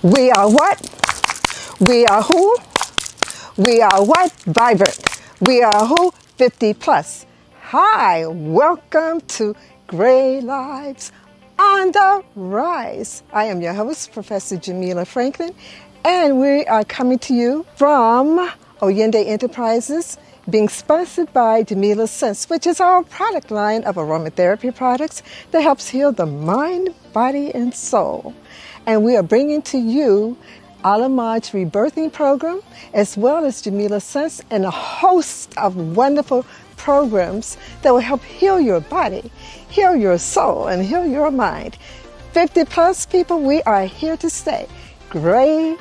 We are what? We are who? We are what? Vibrant. We are who? 50 plus. Hi, welcome to Gray Lives on the Rise. I am your host, Professor Jamela Franklin, and we are coming to you from Oyende Enterprises, being sponsored by Jamela Sense, which is our product line of aromatherapy products that helps heal the mind, body, and soul. And we are bringing to you Alamaj's rebirthing program, as well as Jamela Sense, and a host of wonderful programs that will help heal your body, heal your soul, and heal your mind. 50 plus people, we are here to stay. Gray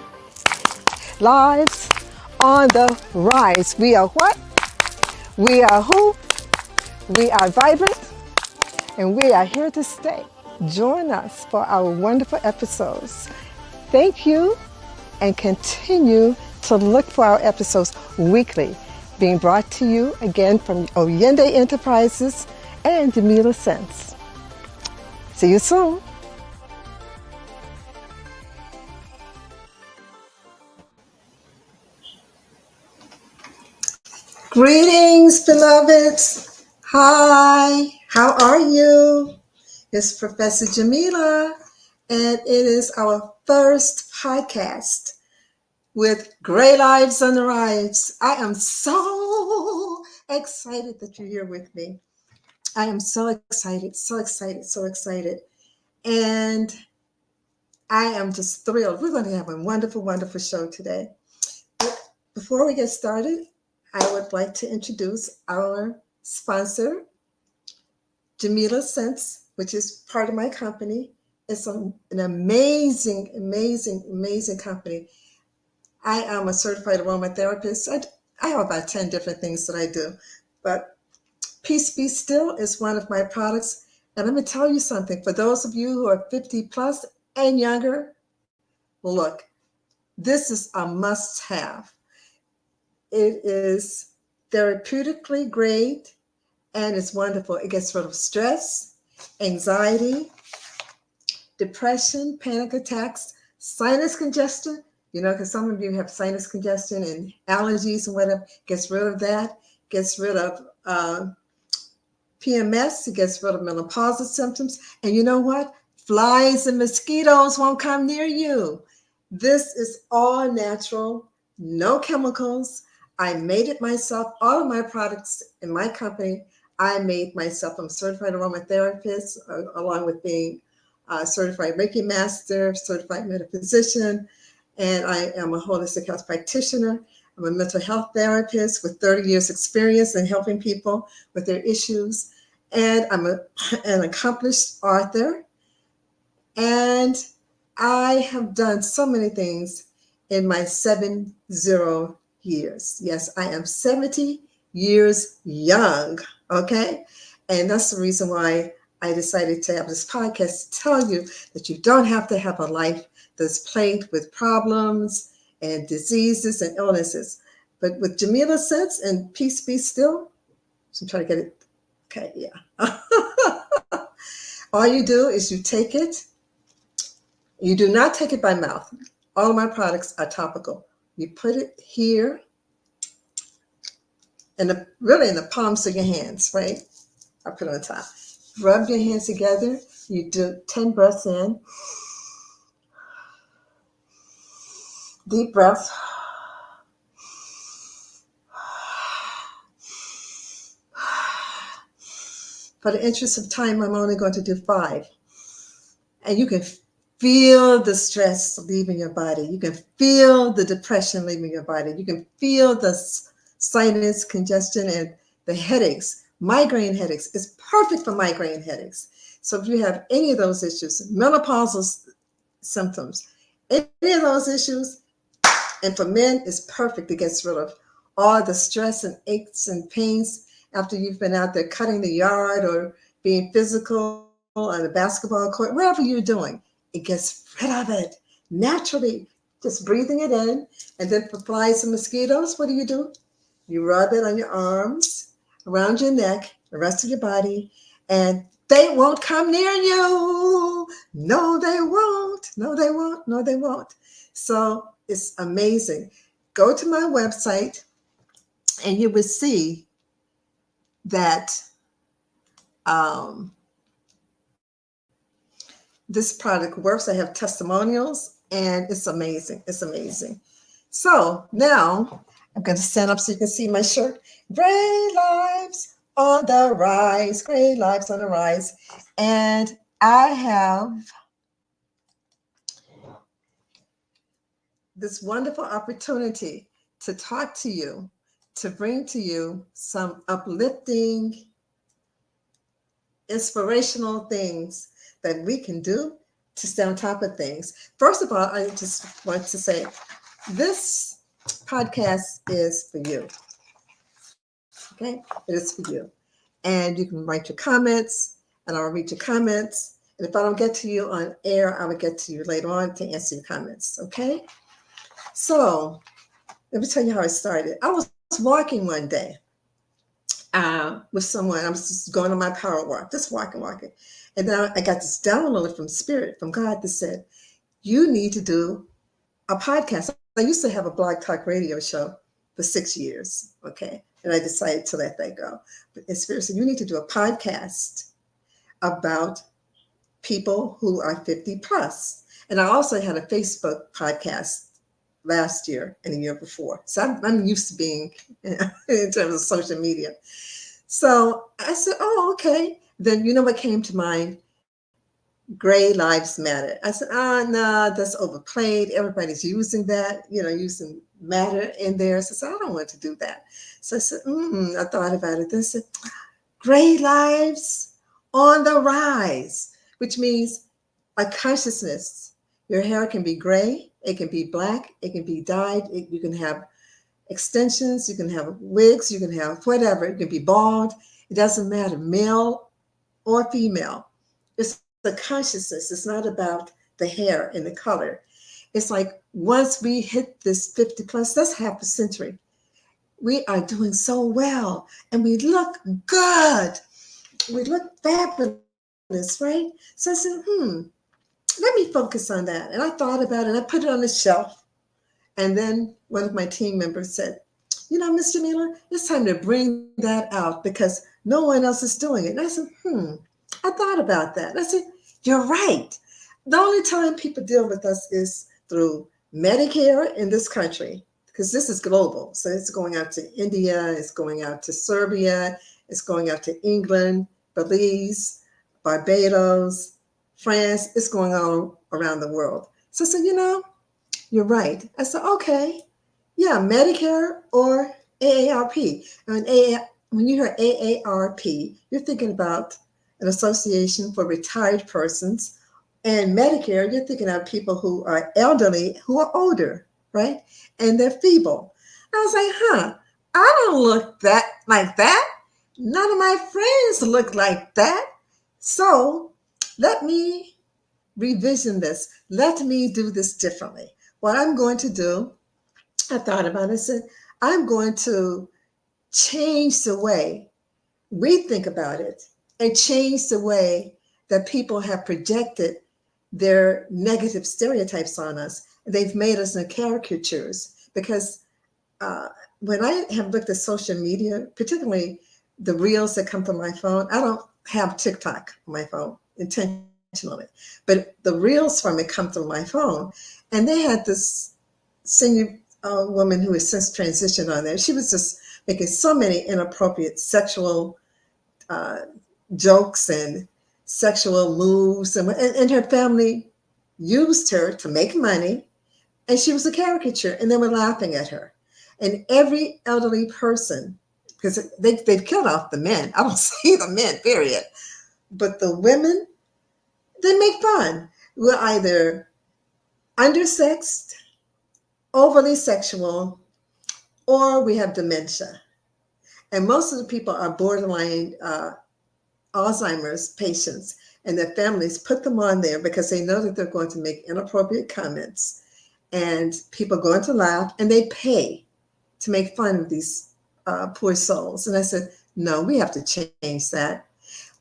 Lives on the Rise. We are what? We are who? We are vibrant, and we are here to stay. Join us for our wonderful episodes. Thank you, and continue to look for our episodes weekly, being brought to you again from Oyende Enterprises and Jamela Sense. See you soon. Greetings, beloveds. Hi, how are you? It's Professor Jamela, and it is our first podcast with Gray Lives on the Rise. I am so excited that you're here with me. I am so excited, so excited, so excited. And I am just thrilled. We're going to have a wonderful, wonderful show today. But before we get started, I would like to introduce our sponsor, Jamela Sense, which is part of my company. It's an amazing, amazing, amazing company. I am a certified aromatherapist. I have about 10 different things that I do, but Peace Be Still is one of my products. And let me tell you something, for those of you who are 50 plus and younger, look, this is a must have. It is therapeutically great and it's wonderful. It gets rid of stress, anxiety, depression, panic attacks, sinus congestion. You know, because some of you have sinus congestion and allergies and whatever. Gets rid of that. Gets rid of PMS. It gets rid of menopausal symptoms. And you know what? Flies and mosquitoes won't come near you. This is all natural, no chemicals. I made it myself. All of my products in my company, I made myself. I'm a certified aromatherapist, along with being a certified Reiki master, certified metaphysician, and I am a holistic health practitioner. I'm a mental health therapist with 30 years experience in helping people with their issues. And I'm an accomplished author. And I have done so many things in my 70 years. Yes, I am 70 years young, okay? And that's the reason why I decided to have this podcast to tell you that you don't have to have a life that's plagued with problems and diseases and illnesses. But with Jamela Sense and Peace Be Still, so I'm trying to get it. Okay, yeah. All you do is you take it. You do not take it by mouth. All of my products are topical. You put it here, and really in the palms of your hands, right? I put it on top. Rub your hands together. You do 10 breaths in. Deep breath. For the interest of time, I'm only going to do 5. And you can feel the stress leaving your body. You can feel the depression leaving your body. You can feel the sinus congestion and the headaches. Migraine headaches. It's perfect for migraine headaches. So if you have any of those issues, menopausal symptoms, any of those issues, and for men, it's perfect. It gets rid of all the stress and aches and pains after you've been out there cutting the yard or being physical on the basketball court, wherever you're doing. It gets rid of it naturally, just breathing it in. And then for flies and mosquitoes, what do? You rub it on your arms, around your neck, the rest of your body, and They won't come near you. No, they won't. No, they won't. No, they won't. So it's amazing. Go to my website and you will see that um, this product works. I have testimonials and it's amazing. It's amazing. So now I'm going to stand up so you can see my shirt. Gray lives on the rise. Gray lives on the rise. And I have this wonderful opportunity to talk to you, to bring to you some uplifting, inspirational things that we can do to stay on top of things. First of all, I just want to say this podcast is for you. Okay, it is for you. And you can write your comments, and I'll read your comments. And if I don't get to you on air, I will get to you later on to answer your comments. Okay, so let me tell you how it started. I was walking one day with someone. I was just going on my power walk, just walking. And then I got this download from Spirit, from God, that said, you need to do a podcast. I used to have a blog talk radio show for 6 years, okay? And I decided to let that go. But Spirit said, you need to do a podcast about people who are 50 plus. And I also had a Facebook podcast last year and the year before. So I'm used to being in terms of social media. So I said, oh, okay. Then you know what came to mind? Gray lives matter. I said, no, that's overplayed. Everybody's using that, using matter in there. So I said, I don't want to do that. So I said, I thought about it. Then I said, gray lives on the rise, which means a consciousness. Your hair can be gray, it can be black, it can be dyed, you can have extensions, you can have wigs, you can have whatever, it can be bald, it doesn't matter, male or female. It's a consciousness. It's not about the hair and the color. It's like once we hit this 50 plus, that's half a century, we are doing so well and we look good. We look fabulous, right? So I said, let me focus on that. And I thought about it and I put it on the shelf. And then one of my team members said, Miss Jamela, it's time to bring that out because no one else is doing it. And I said, I thought about that. And I said, you're right. The only time people deal with us is through Medicare in this country, because this is global. So it's going out to India, it's going out to Serbia, it's going out to England, Belize, Barbados, France. It's going all around the world. So I said, you're right. I said, okay, yeah, Medicare or AARP. And when you hear AARP, you're thinking about an association for retired persons. And Medicare, you're thinking of people who are elderly, who are older, right? And they're feeble. I was like, I don't look like that. None of my friends look like that. So let me revision this. Let me do this differently. What I'm going to do, I thought about it, I said, I'm going to change the way we think about it and change the way that people have projected their negative stereotypes on us. They've made us into caricatures because when I have looked at social media, particularly the reels that come from my phone, I don't have TikTok on my phone intentionally, but the reels from it come through my phone. And they had this senior woman who has since transitioned on there. She was just making so many inappropriate sexual jokes and sexual moves. And her family used her to make money. And she was a caricature. And they were laughing at her. And every elderly person, because they've killed off the men. I don't see the men, period. But the women, they make fun. We're either undersexed, overly sexual, or we have dementia. And most of the people are borderline Alzheimer's patients, and their families put them on there because they know that they're going to make inappropriate comments and people are going to laugh, and they pay to make fun of these poor souls. And I said, no, we have to change that.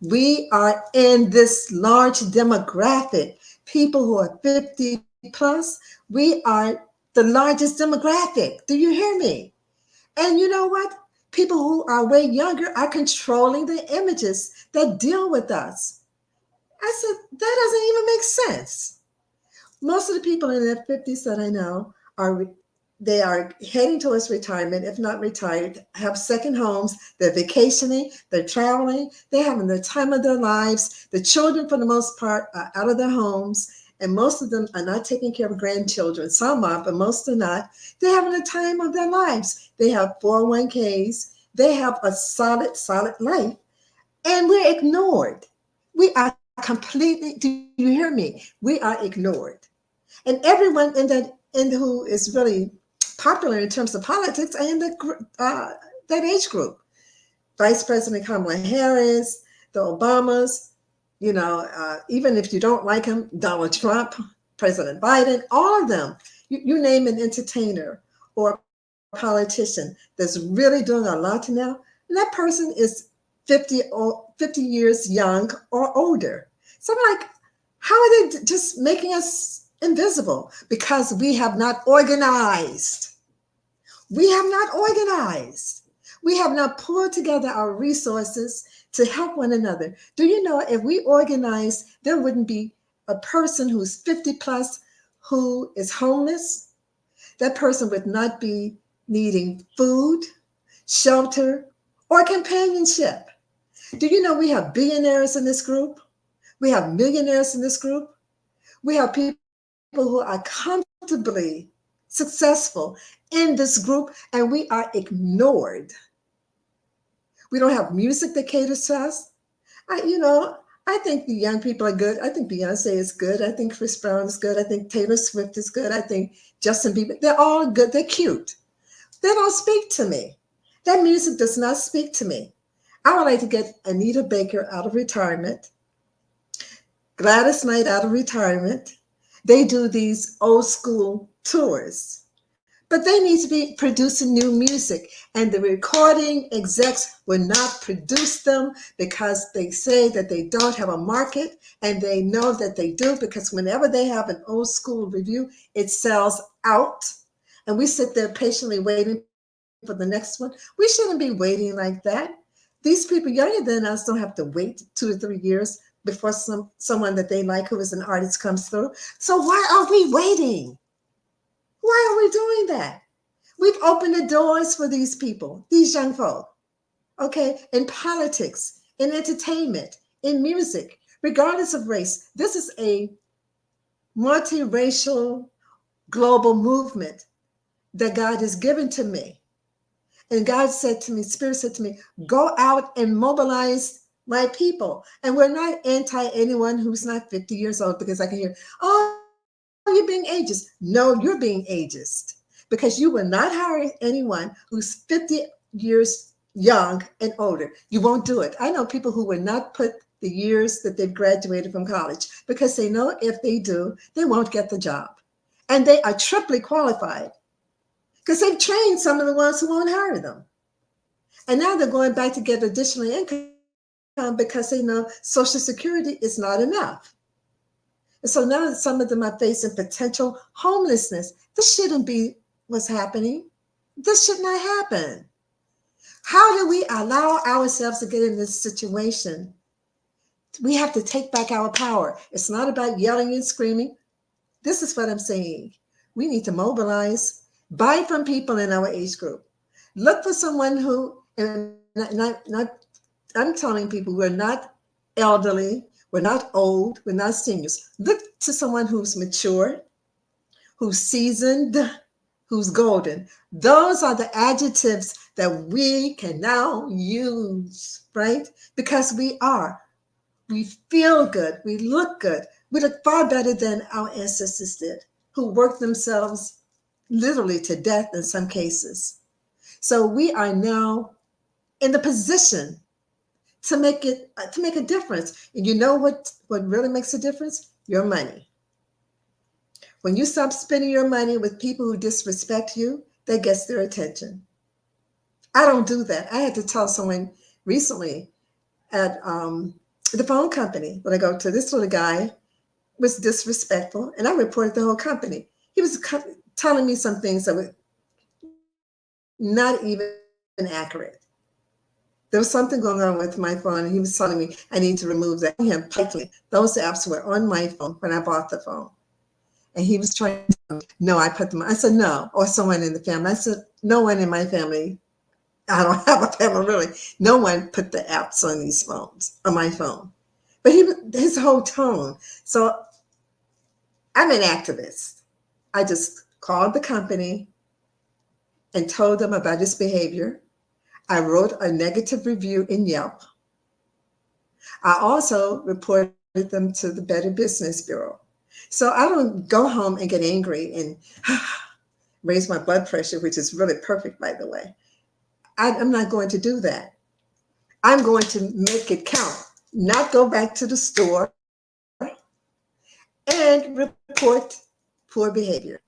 We are in this large demographic, people who are 50 plus. We are the largest demographic. Do you hear me? And you know what? People who are way younger are controlling the images that deal with us. I said, that doesn't even make sense. Most of the people in their 50s that I know are they are heading towards retirement, if not retired, have second homes, they're vacationing, they're traveling, they're having the time of their lives. The children, for the most part, are out of their homes, and most of them are not taking care of grandchildren. Some are, but most are not. They're having the time of their lives. They have 401ks, they have a solid life, and we're ignored. We are completely, do you hear me? We are ignored. And everyone who is really popular in terms of politics are in that age group. Vice President Kamala Harris, the Obamas, even if you don't like him, Donald Trump, President Biden, all of them. You name an entertainer or a politician that's really doing a lot now, and that person is 50 years young or older. So I'm like, how are they just making us invisible? Because we have not organized. We have not organized. We have not pulled together our resources to help one another. Do you know if we organized, there wouldn't be a person who's 50 plus who is homeless? That person would not be needing food, shelter, or companionship. Do you know we have billionaires in this group? We have millionaires in this group. We have people who are comfortably successful in this group, and we are ignored. We don't have music that caters to us. I think the young people are good. I think Beyonce is good. I think Chris Brown is good. I think Taylor Swift is good. I think Justin Bieber, they're all good. They're cute. They don't speak to me. That music does not speak to me. I would like to get Anita Baker out of retirement, Gladys Knight out of retirement. They do these old school tours, but they need to be producing new music. And the recording execs will not produce them because they say that they don't have a market, and they know that they do because whenever they have an old school review, it sells out. And we sit there patiently waiting for the next one. We shouldn't be waiting like that. These people younger than us don't have to wait 2 to 3 years before someone that they like who is an artist comes through. So why are we waiting? Why are we doing that? We've opened the doors for these people, these young folk, okay, in politics, in entertainment, in music, regardless of race. This is a multiracial global movement that God has given to me. And God said to me, Spirit said to me, go out and mobilize my people. And we're not anti anyone who's not 50 years old, because I can hear, oh, you're being ageist. No, you're being ageist because you will not hire anyone who's 50 years young and older. You won't do it. I know people who will not put the years that they've graduated from college because they know if they do, they won't get the job. And they are triply qualified because they've trained some of the ones who won't hire them. And now they're going back to get additional income because they know Social Security is not enough. And so now some of them are facing potential homelessness. This shouldn't be what's happening. This should not happen. How do we allow ourselves to get in this situation? We have to take back our power. It's not about yelling and screaming. This is what I'm saying. We need to mobilize, buy from people in our age group. Look for someone who, and I'm telling people, we're not elderly, we're not old, we're not seniors. Look to someone who's mature, who's seasoned, who's golden. Those are the adjectives that we can now use, right? Because we are. We feel good. We look good. We look far better than our ancestors did, who worked themselves literally to death in some cases. So we are now in the position to make a difference. And you know what really makes a difference? Your money. When you stop spending your money with people who disrespect you, that gets their attention. I don't do that. I had to tell someone recently at the phone company when I go to, this little guy was disrespectful, and I reported the whole company. He was telling me some things that were not even accurate. There was something going on with my phone, and he was telling me I need to remove that. Him politely, those apps were on my phone when I bought the phone. And he was trying to tell me, no, I put them. I said, no, or someone in the family. I said, no one in my family. I don't have a family really. No one put the apps on these phones, on my phone. But his whole tone. So I'm an activist. I just called the company and told them about his behavior. I wrote a negative review in Yelp. I also reported them to the Better Business Bureau. So I don't go home and get angry and raise my blood pressure, which is really perfect, by the way. I'm not going to do that. I'm going to make it count, not go back to the store and report poor behavior.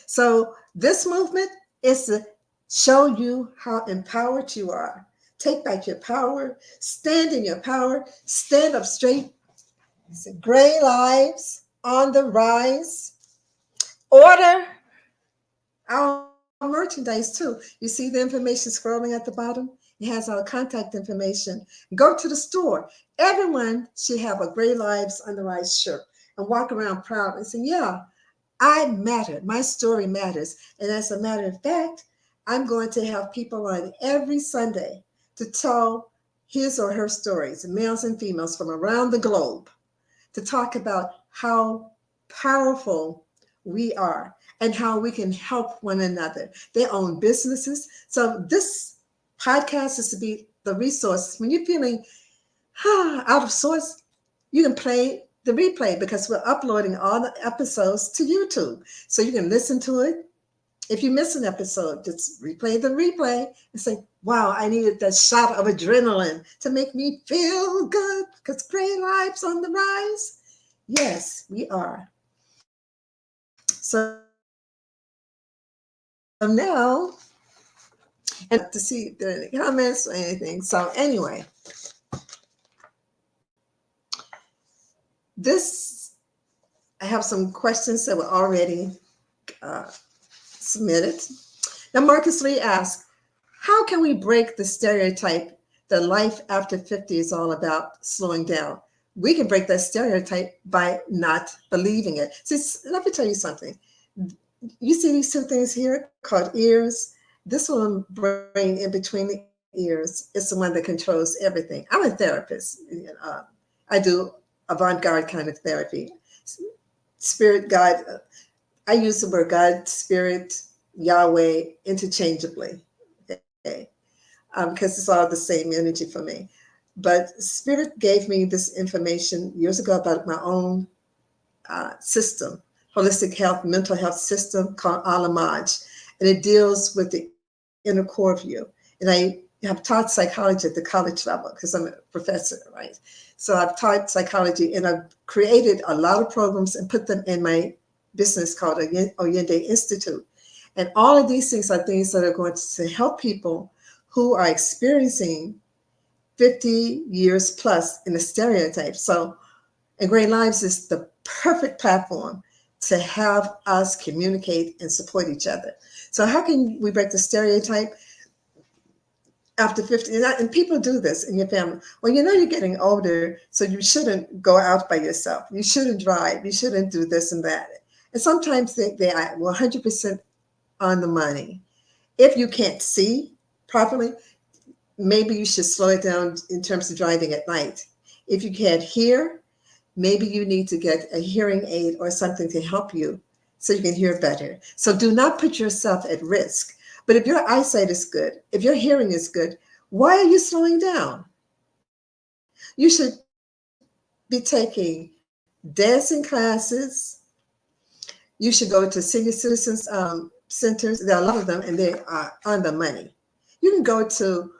So this movement is to show you how empowered you are. Take back your power, stand in your power, stand up straight. It's gray lives on the rise. Order our merchandise too. You see the information scrolling at the bottom? It has our contact information. Go to the store. Everyone should have a Gray Lives on the Rise shirt and walk around proud and say, yeah, I matter. My story matters. And as a matter of fact, I'm going to have people on every Sunday to tell his or her stories, males and females from around the globe, to talk about how powerful we are and how we can help one another. They own businesses. So this podcast is to be the resource. When you're feeling out of sorts, you can play the replay because we're uploading all the episodes to YouTube. So you can listen to it. If you miss an episode, just replay the replay and say, wow, I needed that shot of adrenaline to make me feel good because Gray Lives on the rise. Yes, we are. So now, and to see if there are any comments or anything. So anyway, this, I have some questions that were already submitted. Now, Marcus Lee asks, how can we break the stereotype that life after 50 is all about slowing down? We can break that stereotype by not believing it. See, let me tell you something. You see these two things here called ears? This one brain in between the ears is the one that controls everything. I'm a therapist. I do avant-garde kind of therapy. Spirit, God, I use the word God, Spirit, Yahweh interchangeably, okay? Because it's all the same energy for me. But Spirit gave me this information years ago about my own system, holistic health, mental health system called Alamaj. And it deals with the inner core of you. And I have taught psychology at the college level because I'm a professor, right? So I've taught psychology and I've created a lot of programs and put them in my business called Oyende Institute. And all of these things are things that are going to help people who are experiencing 50 years plus in a stereotype. So, and Great Lives is the perfect platform to have us communicate and support each other. So how can we break the stereotype after 50? And people do this in your family. Well, you know you're getting older, so you shouldn't go out by yourself. You shouldn't drive. You shouldn't do this and that. And sometimes they are 100% on the money. If you can't see properly, maybe you should slow it down in terms of driving at night. If you can't hear, maybe you need to get a hearing aid or something to help you so you can hear better. So do not put yourself at risk. But if your eyesight is good, if your hearing is good, why are you slowing down? You should be taking dancing classes. You should go to senior citizens centers. There are a lot of them, and they are on the money. You can go to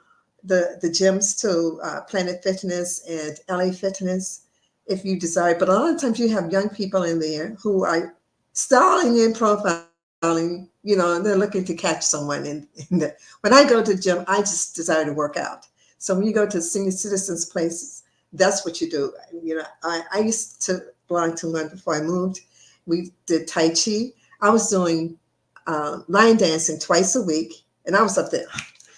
the gyms to Planet Fitness and LA Fitness if you desire. But a lot of times you have young people in there who are stalling in profiling, and they're looking to catch someone in the. When I go to the gym, I just desire to work out. So when you go to senior citizens places, That's what you do. I used to belong to one before I moved. We did Tai Chi. I was doing line dancing twice a week, and I was up there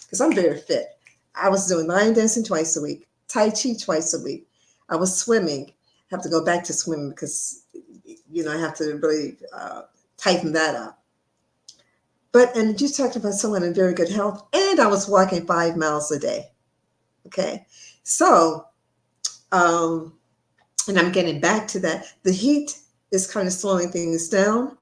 because I'm very fit. I was doing line dancing twice a week, Tai Chi twice a week. I was swimming. I have to go back to swimming because I have to really tighten that up. And you talked about someone in very good health, and I was walking 5 miles a day. Okay, so um, and I'm getting back to that. The heat is kind of slowing things down,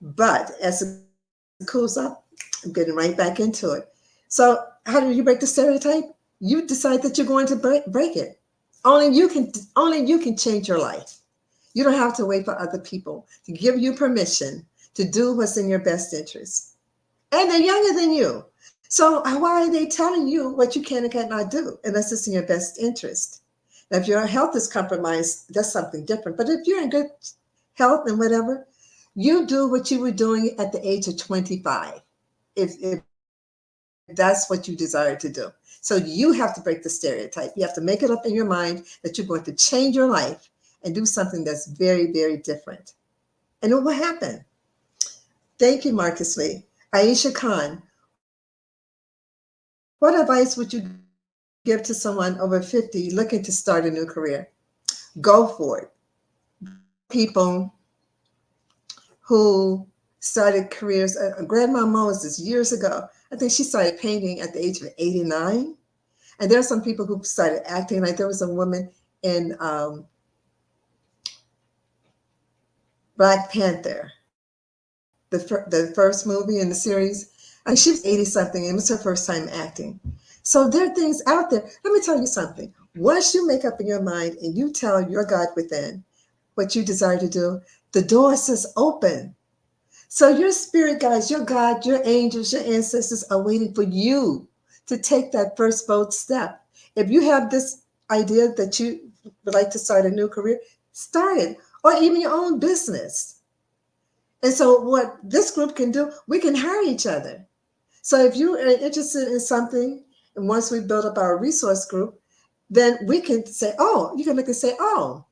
but as it cools up, I'm getting right back into it. So how do you break the stereotype? You decide that you're going to break it. Only you can change your life. You don't have to wait for other people to give you permission to do what's in your best interest. And they're younger than you. So why are they telling you what you can and cannot do unless it's in your best interest? Now, if your health is compromised, that's something different. But if you're in good health and whatever, you do what you were doing at the age of 25, if that's what you desire to do. So you have to break the stereotype. You have to make it up in your mind that you're going to change your life and do something that's very, very different. And it will happen. Thank you, Marcus Lee. Aisha Khan, what advice would you give to someone over 50 looking to start a new career? Go for it. I know people who started careers. Grandma Moses years ago, I think she started painting at the age of 89. And there are some people who started acting. Like there was a woman in Black Panther, the first movie in the series. I think she was 80 something and it was her first time acting. So there are things out there. Let me tell you something. Once you make up in your mind and you tell your God within what you desire to do, the door is open. So your spirit guides, your God, your angels, your ancestors are waiting for you to take that first bold step. If you have this idea that you would like to start a new career, start it, or even your own business. And so what this group can do, we can hire each other. So if you are interested in something, and once we build up our resource group, then we can say, oh, you can look and say, oh,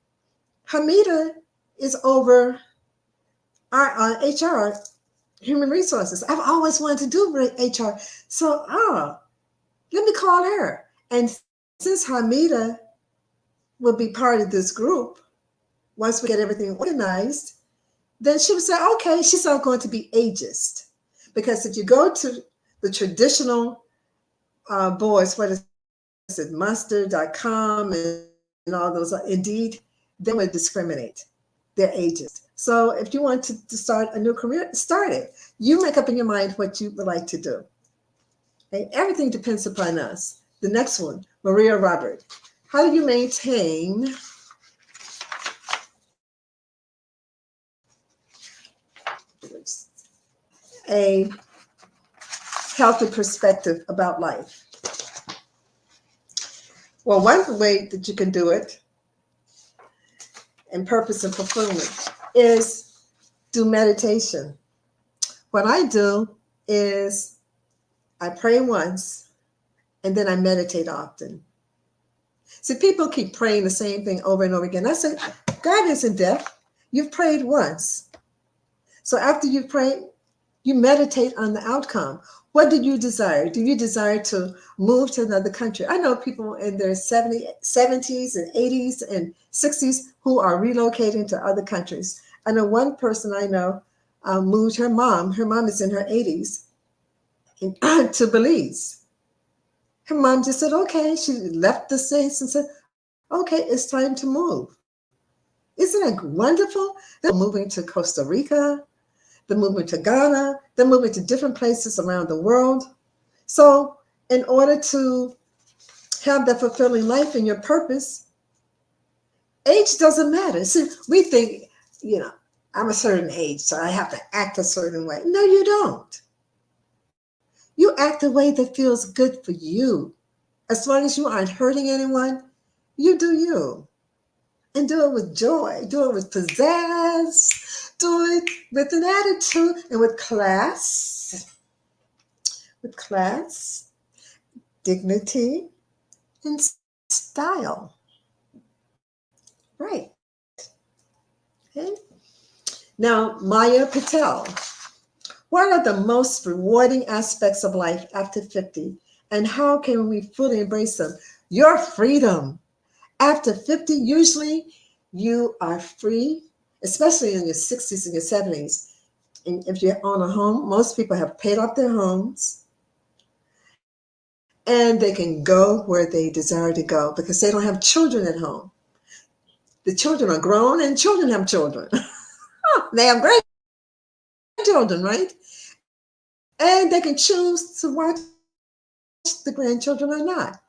Hamida is over our HR, human resources. I've always wanted to do HR. So, let me call her. And since Hamida will be part of this group, once we get everything organized, then she would say, okay, she's not going to be ageist. Because if you go to the traditional boards, what is it, Monster.com and all those, Indeed, they would discriminate. They're ageist. So if you want to start a new career, start it. You make up in your mind what you would like to do. Okay? Everything depends upon us. The next one, Maria Robert. How do you maintain a healthy perspective about life? Well, one way that you can do it in purpose and fulfillment is do meditation. What I do is I pray once and then I meditate often. See, people keep praying the same thing over and over again. I say, God isn't deaf. You've prayed once. So after you've prayed, you meditate on the outcome. What do you desire? Do you desire to move to another country? I know people in their 70s and 80s and 60s who are relocating to other countries. I know one person I know moved her mom. Her mom is in her 80s to Belize. Her mom just said, okay. She left the States and said, okay, it's time to move. Isn't that wonderful? They're moving to Costa Rica. They're moving to Ghana. They're moving to different places around the world. So in order to have that fulfilling life and your purpose, age doesn't matter. See, we think, I'm a certain age, so I have to act a certain way. No, you don't. You act the way that feels good for you. As long as you aren't hurting anyone, you do you. And do it with joy. Do it with pizzazz. Do it with an attitude and with class. With class, dignity, and style. style. Right. Okay. Now, Maya Patel. What are the most rewarding aspects of life after 50? And how can we fully embrace them? Your freedom. After 50, usually you are free, especially in your 60s and your 70s. And if you own a home, most people have paid off their homes and they can go where they desire to go because they don't have children at home. The children are grown and children have children. They have grandchildren, right? And they can choose to watch the grandchildren or not.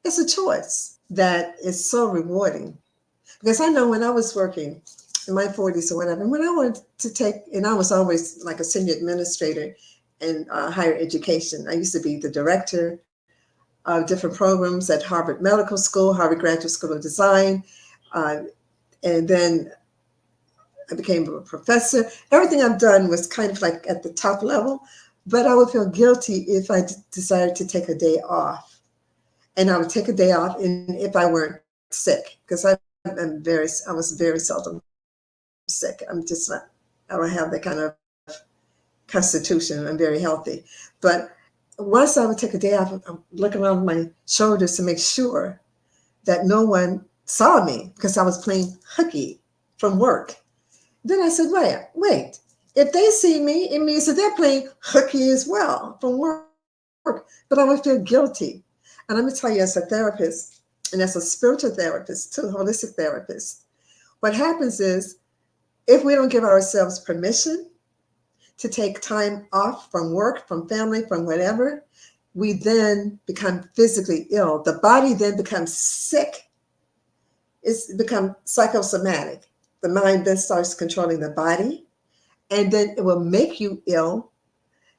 It's a choice that is so rewarding. Because I know when I was working in my 40s or whatever, when I wanted to take, and I was always like a senior administrator in higher education. I used to be the director of different programs at Harvard Medical School, Harvard Graduate School of Design, uh, and then I became a professor. Everything I've done was kind of like at the top level, but I would feel guilty if I decided to take a day off. And I would take a day off, and if I weren't sick, because I was very seldom sick. I'm just not, I don't have that kind of constitution. I'm very healthy. But once I would take a day off, I would look around my shoulders to make sure that no one saw me because I was playing hooky from work. Then I said, wait. If they see me, it means that they're playing hooky as well from work. But I would feel guilty. And let me tell you, as a therapist, and as a spiritual therapist, too, holistic therapist, what happens is if we don't give ourselves permission to take time off from work, from family, from whatever, we then become physically ill. The body then becomes sick. It's become psychosomatic. The mind then starts controlling the body, and then it will make you ill.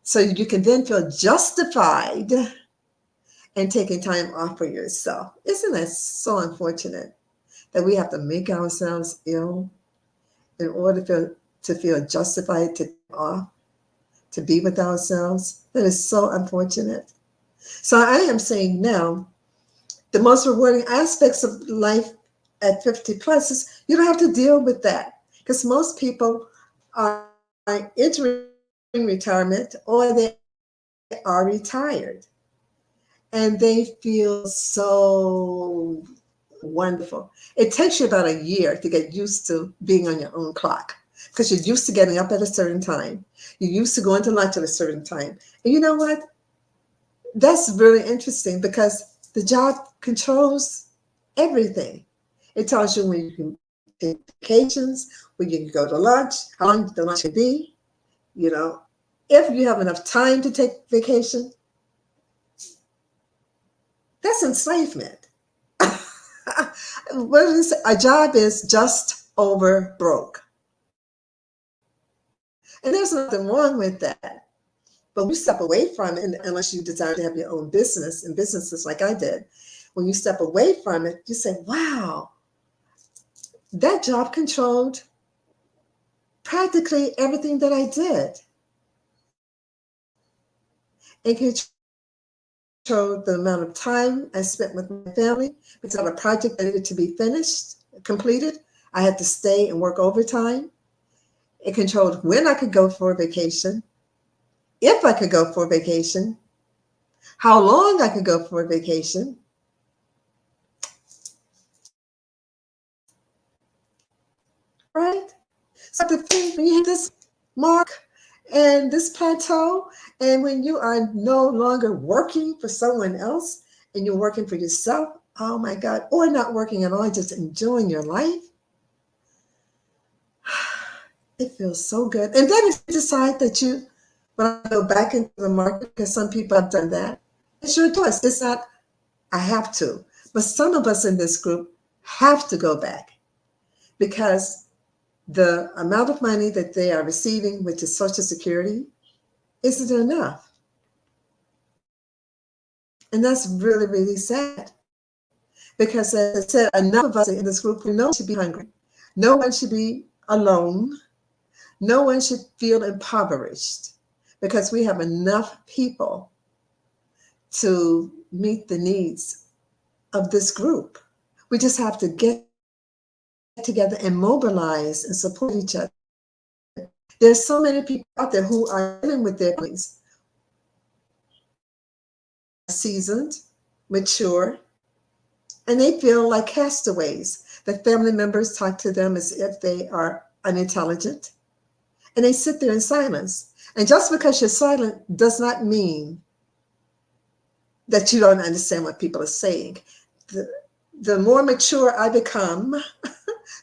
So you can then feel justified in taking time off for yourself. Isn't that so unfortunate that we have to make ourselves ill in order to feel justified to take off, to be with ourselves? That is so unfortunate. So I am saying now, the most rewarding aspects of life at 50 plus is you don't have to deal with that because most people are entering retirement or they are retired and they feel so wonderful. It takes you about a year to get used to being on your own clock because you're used to getting up at a certain time. You're used to going to lunch at a certain time. And you know what? That's really interesting because the job controls everything. It tells you when you can take vacations, when you can go to lunch, how long the lunch can be. You know, if you have enough time to take vacation, that's enslavement. What is a job is just over broke. And there's nothing wrong with that. But when you step away from it, unless you desire to have your own business and businesses like I did, when you step away from it, you say, wow, that job controlled practically everything that I did. It controlled the amount of time I spent with my family because I had a project that needed to be finished, completed. I had to stay and work overtime. It controlled when I could go for a vacation, if I could go for a vacation, how long I could go for a vacation. Right? So the thing, when you hit this mark and this plateau, and when you are no longer working for someone else and you're working for yourself, oh my God, or not working at all, just enjoying your life, it feels so good. And then if you decide that you want to go back into the market, because some people have done that, it's your choice. It's not, I have to. But some of us in this group have to go back because the amount of money that they are receiving, which is Social Security, isn't enough. And that's really, really sad. Because as I said, enough of us in this group, no one should be hungry. No one should be alone. No one should feel impoverished because we have enough people to meet the needs of this group. We just have to get together and mobilize and support each other. There's so many people out there who are dealing with their families, seasoned, mature, and they feel like castaways. The family members talk to them as if they are unintelligent, and they sit there in silence. And just because you're silent does not mean that you don't understand what people are saying. The more mature I become,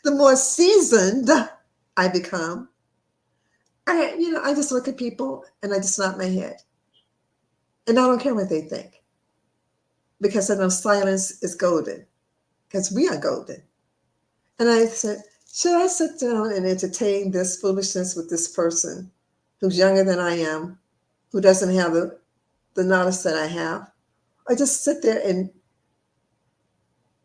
the more seasoned I become. I just look at people and I just nod my head. And I don't care what they think because I know silence is golden because we are golden. And I said, should I sit down and entertain this foolishness with this person who's younger than I am, who doesn't have the knowledge that I have? Or just sit there and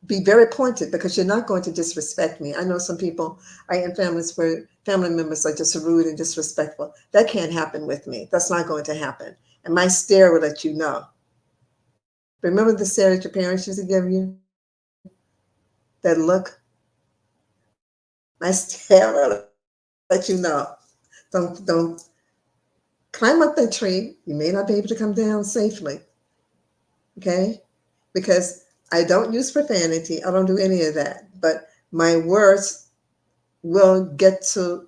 be very pointed because you're not going to disrespect me. I know some people are in families where family members are just rude and disrespectful. That can't happen with me. That's not going to happen. And my stare will let you know. Remember the stare that your parents used to give you? That look? My stare will let you know. Don't climb up that tree. You may not be able to come down safely. Okay? Because I don't use profanity. I don't do any of that. But my words will get to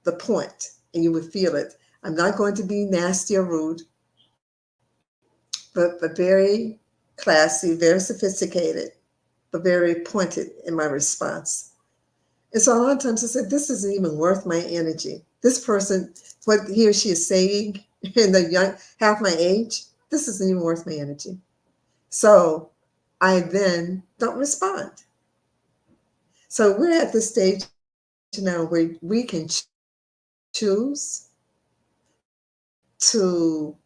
the point and you will feel it. I'm not going to be nasty or rude, but very classy, very sophisticated, but very pointed in my response. And so a lot of times I said, this isn't even worth my energy. This person, what he or she is saying in the young, half my age, this isn't even worth my energy. So I then don't respond. So we're at this stage now where we can choose to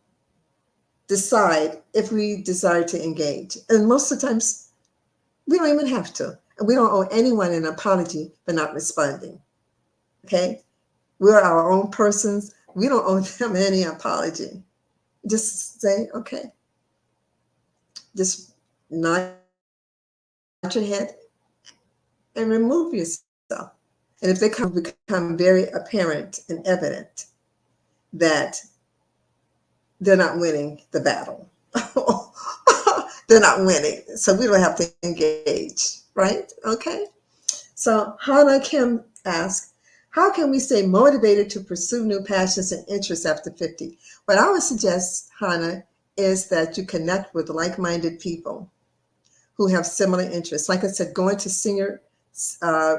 decide if we desire to engage. And most of the times, we don't even have to. And we don't owe anyone an apology for not responding. Okay? We're our own persons. We don't owe them any apology. Just say, okay. Just nod your head and remove yourself. And if they become very apparent and evident that they're not winning the battle, they're not winning. So we don't have to engage, right? Okay. So Hannah Kim asks, how can we stay motivated to pursue new passions and interests after 50? What I would suggest, Hannah, is that you connect with like-minded people who have similar interests. Like I said, going to senior, I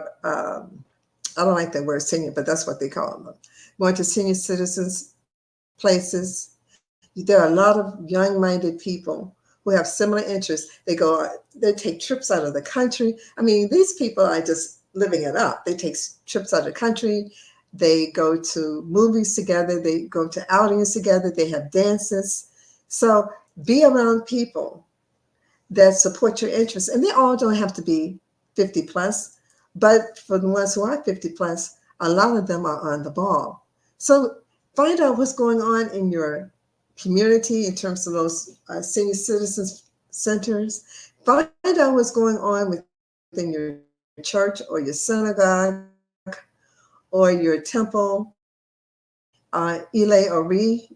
don't like that word senior, but that's what they call them. Going to senior citizens places. There are a lot of young-minded people who have similar interests. They take trips out of the country. I mean, these people are just living it up. They take trips out of the country. They go to movies together. They go to outings together. They have dances. So be around people that support your interests. And they all don't have to be 50 plus, but for the ones who are 50 plus, a lot of them are on the ball. So find out what's going on in your community in terms of those senior citizens centers. Find out what's going on within your church or your synagogue or your temple, Ile or Re,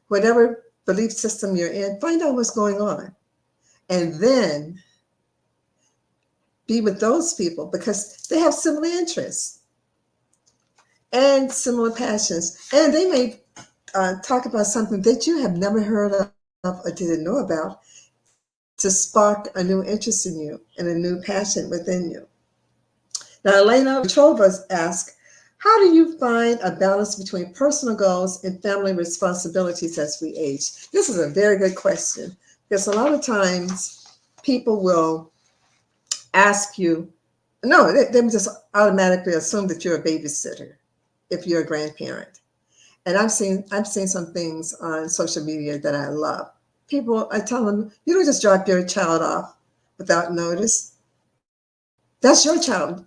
whatever belief system you're in, find out what's going on. And then be with those people because they have similar interests and similar passions. And they may talk about something that you have never heard of or didn't know about to spark a new interest in you and a new passion within you. Now, Elena Petrova asks, how do you find a balance between personal goals and family responsibilities as we age? This is a very good question because a lot of times people will ask you, no, they just automatically assume that you're a babysitter if you're a grandparent. And I've seen some things on social media that I love. People, I tell them, you don't just drop your child off without notice. That's your child.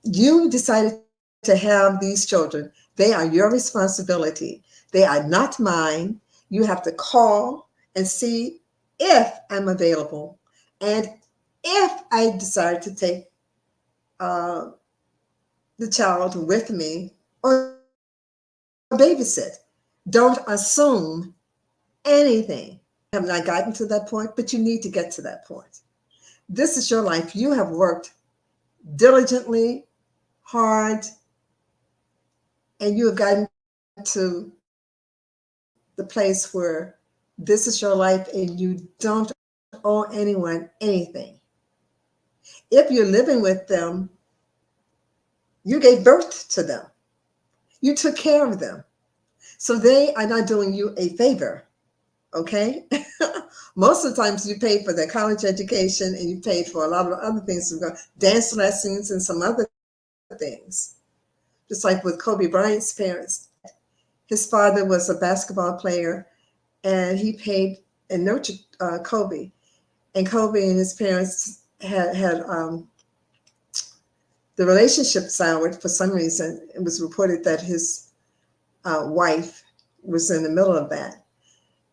You decided to have these children. They are your responsibility. They are not mine. You have to call and see if I'm available. And If I decide to take uh, the child with me or babysit, don't assume anything. I have not gotten to that point, but you need to get to that point. This is your life. You have worked diligently, hard, and you have gotten to the place where this is your life and you don't owe anyone anything. If you're living with them, you gave birth to them, you took care of them. So they are not doing you a favor, okay? Most of the times you paid for their college education and you paid for a lot of other things, dance lessons and some other things. Just like with Kobe Bryant's parents, his father was a basketball player and he paid and nurtured Kobe. And Kobe and his parents had the relationship soured for some reason. It was reported that his wife was in the middle of that.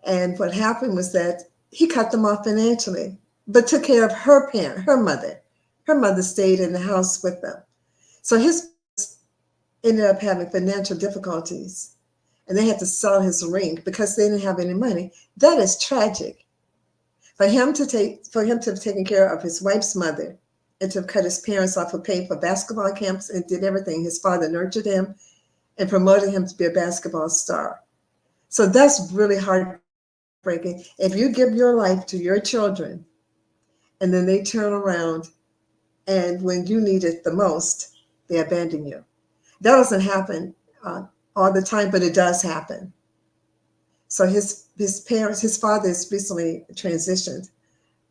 And what happened was that he cut them off financially, but took care of her parent, her mother. Her mother stayed in the house with them. So his parents ended up having financial difficulties and they had to sell his ring because they didn't have any money. That is tragic. For him to have taken care of his wife's mother and to have cut his parents off, who paid for basketball camps and did everything. His father nurtured him and promoted him to be a basketball star. So that's really heartbreaking. If you give your life to your children and then they turn around and when you need it the most, they abandon you. That doesn't happen all the time, but it does happen. So his parents, his father has recently transitioned,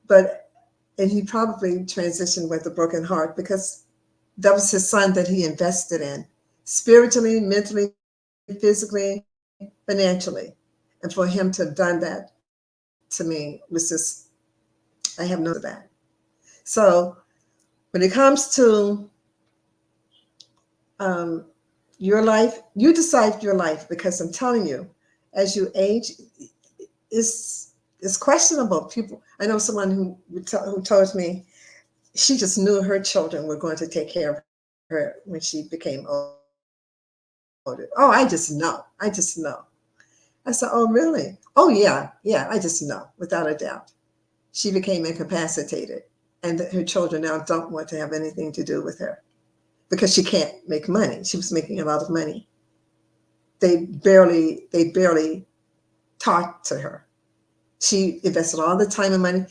but and he probably transitioned with a broken heart because that was his son that he invested in spiritually, mentally, physically, financially. And for him to have done that to me was just, I have no words for that. So when it comes to um, your life, you decide your life because I'm telling you, as you age, it's questionable. People, I know someone who told me she just knew her children were going to take care of her when she became older. Oh, I just know. I said, oh, really? Oh, yeah, I just know, without a doubt. She became incapacitated, and her children now don't want to have anything to do with her because she can't make money. She was making a lot of money. They barely talked to her. She invested all the time and money,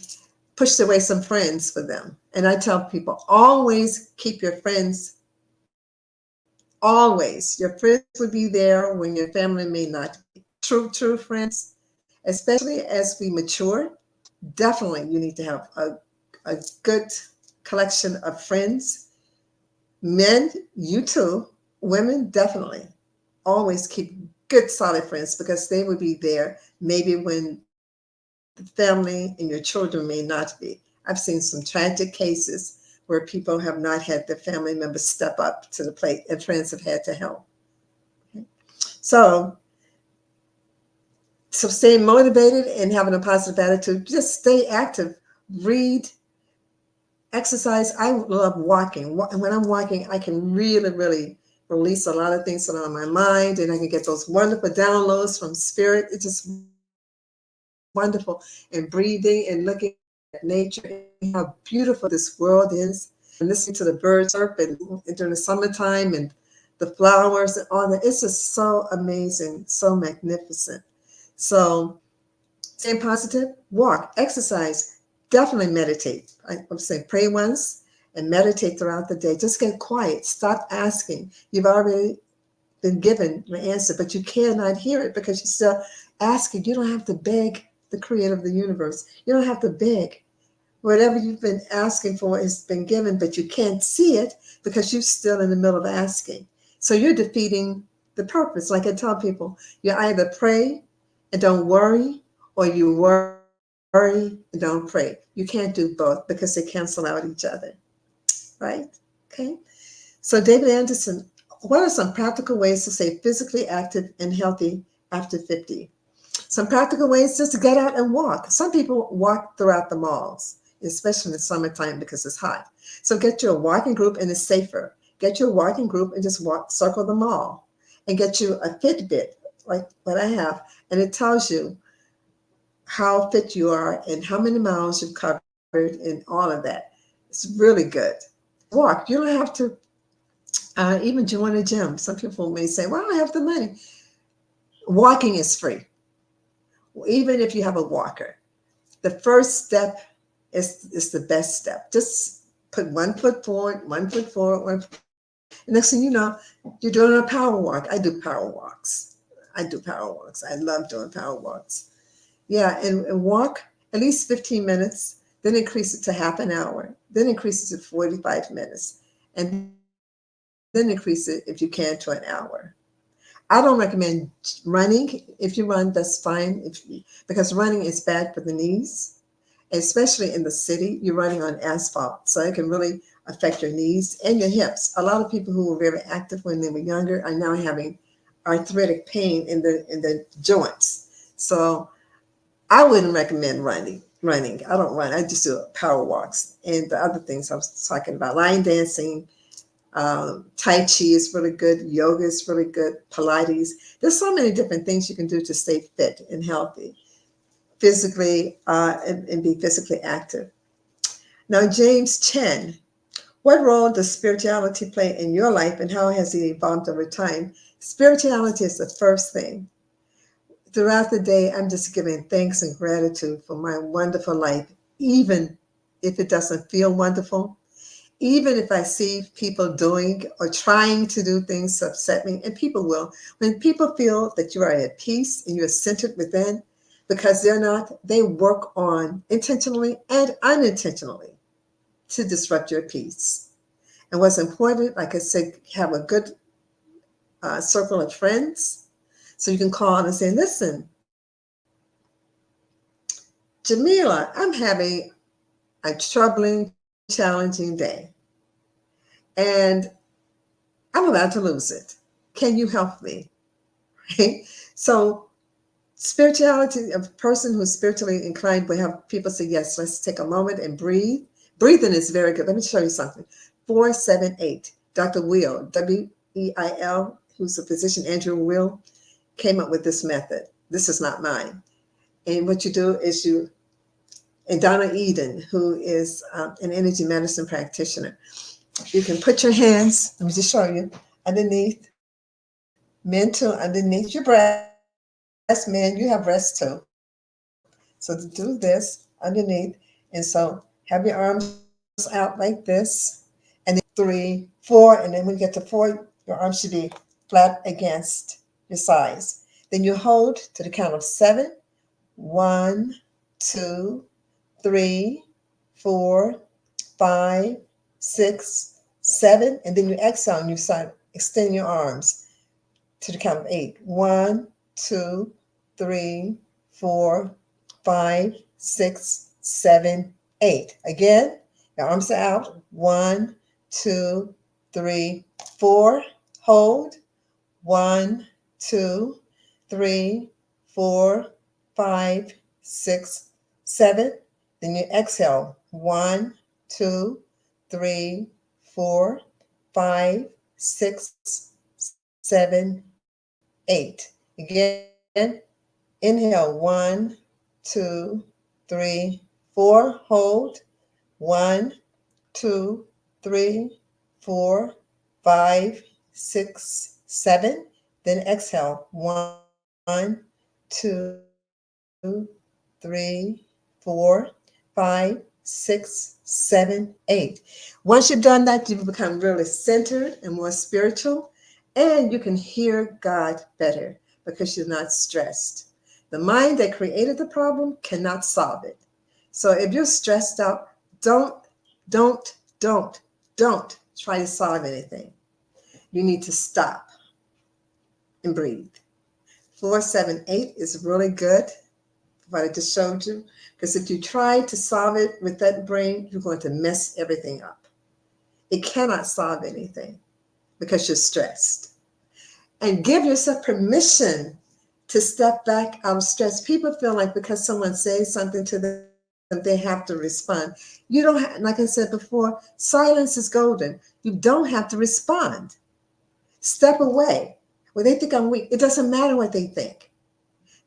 pushed away some friends for them. And I tell people, always keep your friends. Always. Your friends will be there when your family may not be. True friends, especially as we mature. Definitely, you need to have a good collection of friends. Men, you too. Women, definitely. Always keep good, solid friends because they will be there maybe when the family and your children may not be. I've seen some tragic cases where people have not had their family members step up to the plate and friends have had to help. Okay. So, so staying motivated and having a positive attitude, just stay active, read, exercise. I love walking. When I'm walking, I can really release a lot of things that are on my mind, and I can get those wonderful downloads from spirit. It's just wonderful. And breathing and looking at nature and how beautiful this world is, and listening to the birds chirp and during the summertime and the flowers and all that. It's just so amazing, so magnificent. So staying positive, walk, exercise, definitely meditate. I'm saying pray once and meditate throughout the day. Just get quiet. Stop asking. You've already been given the answer, but you cannot hear it because you're still asking. You don't have to beg the creator of the universe. You don't have to beg. Whatever you've been asking for has been given, but you can't see it because you're still in the middle of asking. So you're defeating the purpose. Like I tell people, you either pray and don't worry, or you worry and don't pray. You can't do both because they cancel out each other. Right? Okay. So, David Anderson, what are some practical ways to stay physically active and healthy after 50? Some practical ways just to get out and walk. Some people walk throughout the malls. especially in the summertime because it's hot. So get you a walking group and it's safer. Get you a walking group and just walk, circle the mall, and get you a Fitbit like what I have, and it tells you how fit you are and how many miles you've covered and all of that. It's really good. Walk. You don't have to even join a gym. Some people may say, well, I have the money. Walking is free, even if you have a walker. The first step is the best step. Just put 1 foot forward, 1 foot forward, 1 foot. And next thing you know, you're doing a power walk. I do power walks. I do power walks. I love doing power walks. Yeah, and walk at least 15 minutes, then increase it to half an hour, then increase it to 45 minutes, and then increase it if you can to an hour. I don't recommend running. If you run, that's fine, because running is bad for the knees, especially in the city. You're running on asphalt, so it can really affect your knees and your hips. A lot of people who were very active when they were younger are now having arthritic pain in the joints. So I wouldn't recommend running. Running. I don't run. I just do power walks and the other things I was talking about. Line dancing, Tai Chi is really good. Yoga is really good. Pilates. There's so many different things you can do to stay fit and healthy, physically and be physically active. Now, James Chen, what role does spirituality play in your life and how has it evolved over time? Spirituality is the first thing. Throughout the day, I'm just giving thanks and gratitude for my wonderful life, even if it doesn't feel wonderful, even if I see people doing or trying to do things to upset me, and people will. When people feel that you are at peace and you're centered within, because they're not, they work on intentionally and unintentionally to disrupt your peace. And what's important, like I said, have a good circle of friends. So you can call and say, listen, Jamila, I'm having a troubling, challenging day, and I'm about to lose it. Can you help me? Right? So, spirituality, a person who's spiritually inclined will have people say, yes, let's take a moment and breathe. Breathing is very good. Let me show you something. 478. Dr. Will, Weil, who's a physician, Andrew Will, came up with this method. This is not mine. And what you do is and Donna Eden, who is an energy medicine practitioner. You can put your hands, let me just show you, underneath, underneath your breast. Man, you have breasts too. So to do this underneath, and so have your arms out like this, and then 3, 4, and then when you get to 4, your arms should be flat against your sides. Then you hold to the count of 7. 1, 2, 3, 4, 5, 6, 7, and then you exhale and you start extend your arms to the count of 8. 1, 2, 3, 4, 5, 6, 7, 8. Again, your arms are out. 1, 2, 3, 4. Hold. 1, 2, 3, 4, 5, 6, 7. Then you exhale. 1, 2, 3, 4, 5, 6, 7, 8. Again, inhale. 1, 2, 3, 4. Hold. 1, 2, 3, 4, 5, 6, 7. Then exhale. 1, 2, 3, 4, 5, 6, 7, 8. Once you've done that, you become really centered and more spiritual, and you can hear God better because you're not stressed. The mind that created the problem cannot solve it. So if you're stressed out, don't, don't, don't try to solve anything. You need to stop and breathe. 478 is really good, what I just showed you, because if you try to solve it with that brain, you're going to mess everything up. It cannot solve anything because you're stressed. And give yourself permission to step back out of stress. People feel like because someone says something to them, they have to respond. You don't have, like I said before, silence is golden. You don't have to respond. Step away. When they think I'm weak, it doesn't matter what they think.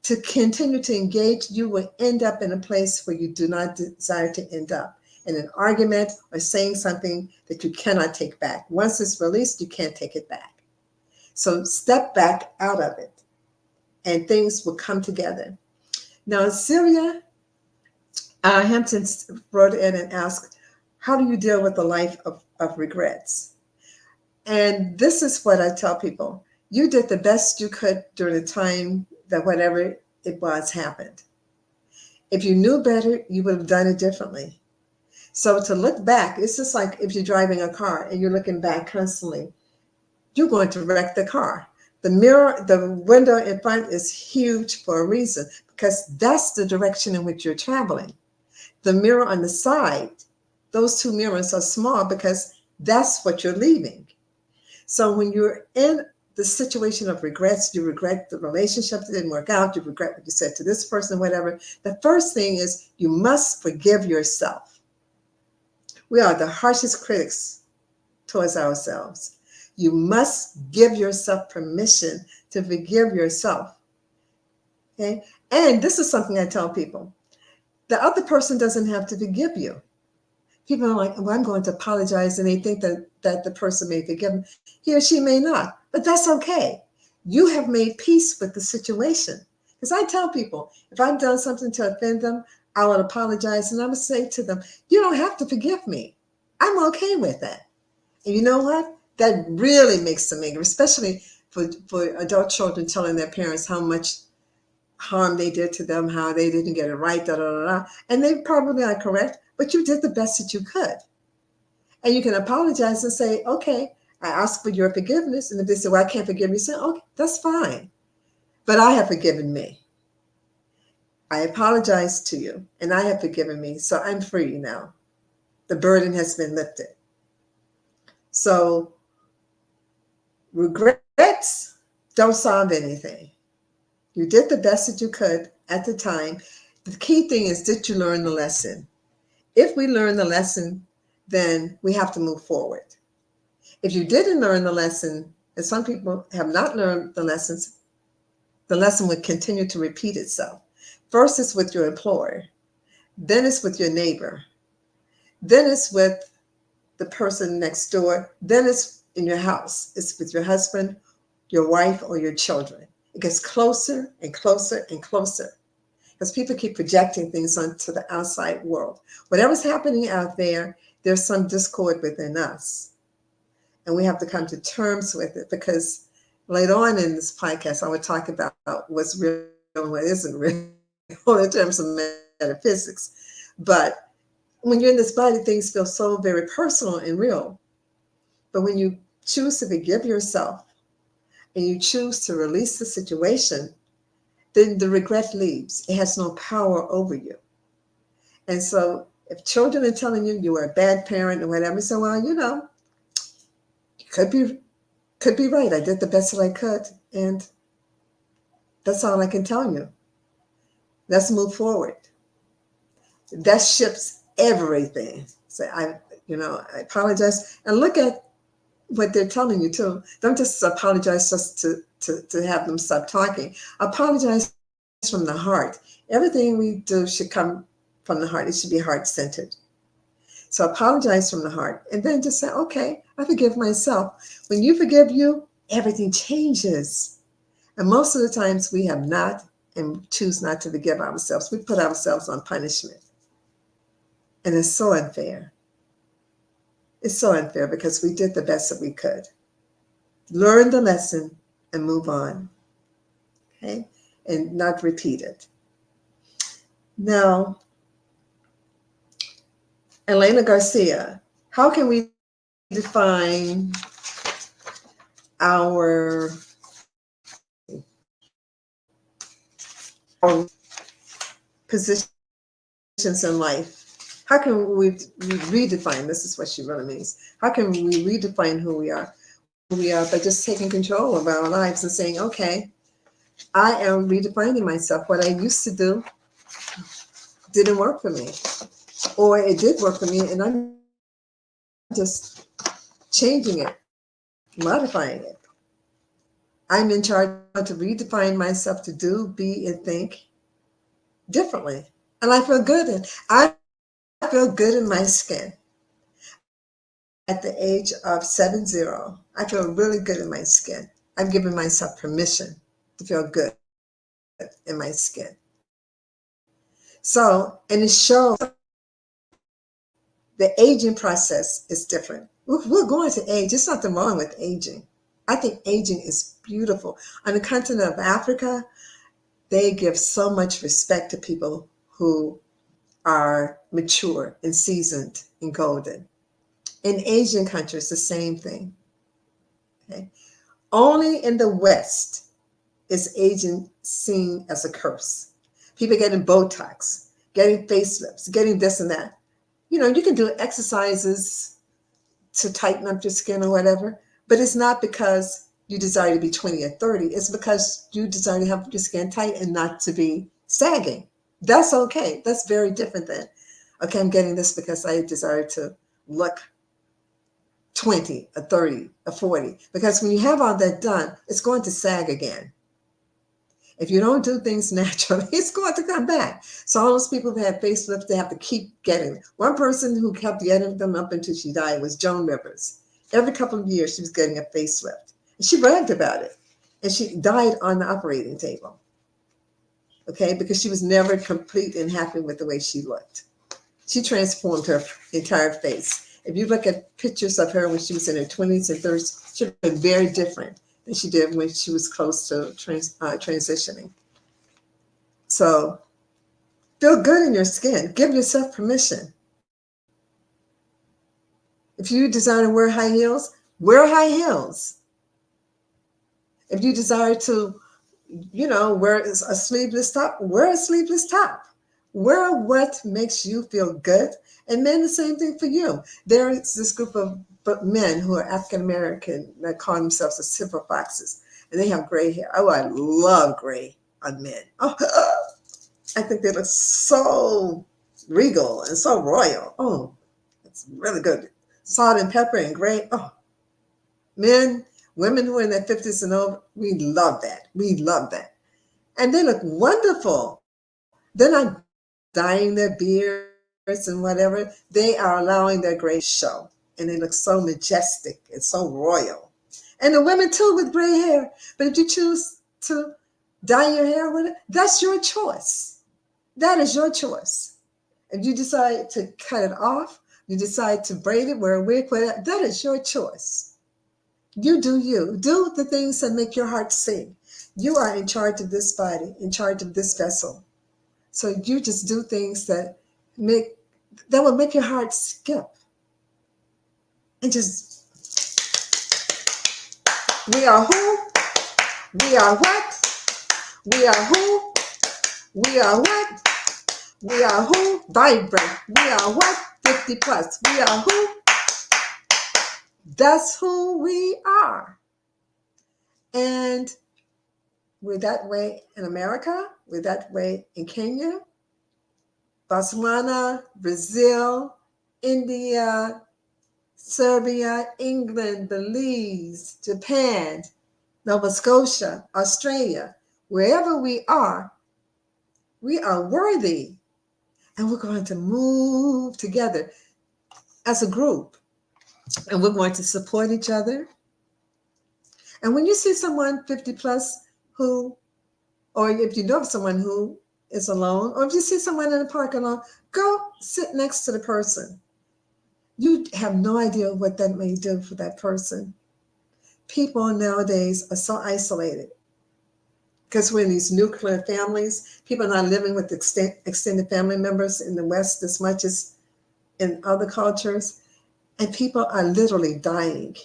To continue to engage, you will end up in a place where you do not desire to end up, in an argument or saying something that you cannot take back. Once it's released, you can't take it back. So step back out of it, and things will come together. Now, Syria, Hampton wrote in and asked, how do you deal with the life of regrets? And this is what I tell people. You did the best you could during the time that whatever it was happened. If you knew better, you would have done it differently. So to look back, it's just like if you're driving a car and you're looking back constantly, you're going to wreck the car. The mirror, the window in front is huge for a reason, because that's the direction in which you're traveling. The mirror on the side, those two mirrors are small because that's what you're leaving. So when you're in the situation of regrets, you regret the relationship that didn't work out, you regret what you said to this person, whatever. The first thing is you must forgive yourself. We are the harshest critics towards ourselves. You must give yourself permission to forgive yourself. Okay? And this is something I tell people. The other person doesn't have to forgive you. People are like, well, I'm going to apologize, and they think that the person may forgive them. He or she may not, but that's okay. You have made peace with the situation. Because I tell people, if I've done something to offend them, I will apologize, and I would say to them, you don't have to forgive me. I'm okay with that. And you know what? That really makes them angry, especially for adult children telling their parents how much harm they did to them, how they didn't get it right, da, da, da, da. And they probably are correct, but you did the best that you could. And you can apologize and say, okay, I ask for your forgiveness. And if they say, well, I can't forgive you, say, okay, that's fine. But I have forgiven me. I apologize to you, and I have forgiven me, so I'm free now. The burden has been lifted. So regrets don't solve anything. You did the best that you could at the time. The key thing is, did you learn the lesson? If we learn the lesson, then we have to move forward. If you didn't learn the lesson, and some people have not learned the lessons, the lesson would continue to repeat itself. First, it's with your employer. Then it's with your neighbor. Then it's with the person next door. Then it's in your house. It's with your husband, your wife, or your children. It gets closer and closer and closer, because people keep projecting things onto the outside world. Whatever's happening out there, there's some discord within us. And we have to come to terms with it, because later on in this podcast, I would talk about what's real and what isn't real in terms of metaphysics. But when you're in this body, things feel so very personal and real. But when you choose to forgive yourself and you choose to release the situation, then the regret leaves. It has no power over you. And so if children are telling you you were a bad parent or whatever, so, well, you know, could be right. I did the best that I could. And that's all I can tell you. Let's move forward. That shifts everything. So I apologize. And look at what they're telling you too. Don't just apologize just to have them stop talking. Apologize from the heart. Everything we do should come from the heart. It should be heart-centered. So apologize from the heart, and then just say, okay, I forgive myself. When you forgive you, everything changes. And most of the times we have not and choose not to forgive ourselves. We put ourselves on punishment. And it's so unfair. It's so unfair, because we did the best that we could. Learn the lesson and move on. Okay? And not repeat it. Now, Elena Garcia, how can we define our positions in life? How can we redefine? This is what she really means. How can we redefine who we are? By just taking control of our lives and saying, okay, I am redefining myself. What I used to do didn't work for me, or it did work for me, and I'm just changing it, modifying it. I'm in charge to redefine myself to do, be, and think differently. And I feel good. And I feel good in my skin. At the age of 70, I feel really good in my skin. I've given myself permission to feel good in my skin. So, and it shows the aging process is different. We're going to age. There's nothing wrong with aging. I think aging is beautiful. On the continent of Africa, they give so much respect to people who are mature and seasoned and golden. In Asian countries, the same thing. Okay? Only in the West is aging seen as a curse. People getting Botox, getting facelifts, getting this and that. You can do exercises to tighten up your skin or whatever, but it's not because you desire to be 20 or 30. It's because you desire to have your skin tight and not to be sagging. That's okay. That's very different than, okay, I'm getting this because I desire to look 20 or 30 or 40. Because when you have all that done, it's going to sag again. If you don't do things naturally, it's going to come back. So all those people that have facelifts, they have to keep getting it. One person who kept getting them up until she died was Joan Rivers. Every couple of years, she was getting a facelift. And she bragged about it. And she died on the operating table, okay, because she was never complete and happy with the way she looked. She transformed her entire face. If you look at pictures of her when she was in her 20s and 30s, she looked very different than she did when she was close to transitioning. So feel good in your skin. Give yourself permission. If you desire to wear high heels, wear high heels. If you desire to, wear a sleeveless top, wear a sleeveless top. Wear what makes you feel good. And men, the same thing for you. There is this group of men who are African American that call themselves the silver foxes, and they have gray hair. Oh, I love gray on men. Oh, I think they look so regal and so royal. Oh, it's really good. Salt and pepper and gray. Oh, men, women who are in their 50s and over, we love that. We love that. And they look wonderful. They're not dyeing their beards and whatever. They are allowing their gray to show. And they look so majestic and so royal. And the women too with gray hair. But if you choose to dye your hair with it, that's your choice. That is your choice. If you decide to cut it off, you decide to braid it, wear a wig, whatever, that is your choice. You do you. Do the things that make your heart sing. You are in charge of this body, in charge of this vessel. So you just do things that will make your heart skip. And just, we are who? We are what? We are who? We are what? We are who? Vibrant. We are what? 50 plus. We are who? That's who we are. And we're that way in America. We're that way in Kenya, Botswana, Brazil, India, Serbia, England, Belize, Japan, Nova Scotia, Australia. Wherever we are worthy. And we're going to move together as a group. And we're going to support each other. And when you see someone 50 plus who, or if you know of someone who is alone, or if you see someone in the park alone, go sit next to the person. You have no idea what that may do for that person. People nowadays are so isolated because we're in these nuclear families. People are not living with extended family members in the West as much as in other cultures. And people are literally dying